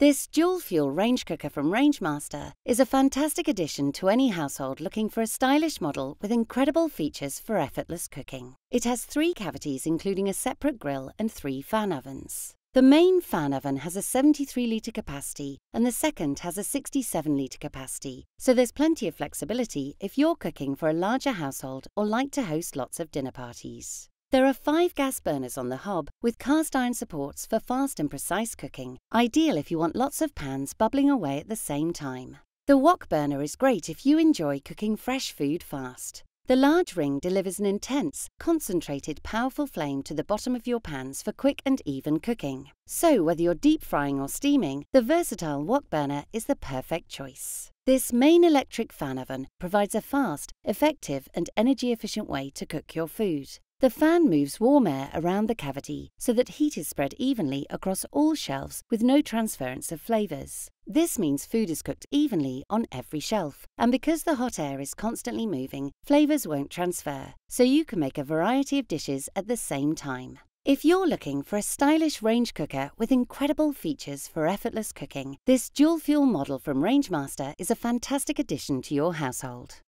This Duel Fuel Range Cooker from Rangemaster is a fantastic addition to any household looking for a stylish model with incredible features for effortless cooking. It has 3 cavities including a separate grill and 3 fan ovens. The main fan oven has a 73-litre capacity and the second has a 67-litre capacity, so there's plenty of flexibility if you're cooking for a larger household or like to host lots of dinner parties. There are 5 gas burners on the hob with cast iron supports for fast and precise cooking, ideal if you want lots of pans bubbling away at the same time. The Wok Burner is great if you enjoy cooking fresh food fast. The large ring delivers an intense, concentrated, powerful flame to the bottom of your pans for quick and even cooking. So whether you're deep frying or steaming, the versatile Wok Burner is the perfect choice. This main electric fan oven provides a fast, effective and energy-efficient way to cook your food. The fan moves warm air around the cavity so that heat is spread evenly across all shelves with no transference of flavors. This means food is cooked evenly on every shelf, and because the hot air is constantly moving, flavors won't transfer, so you can make a variety of dishes at the same time. If you're looking for a stylish range cooker with incredible features for effortless cooking, this dual fuel model from Rangemaster is a fantastic addition to your household.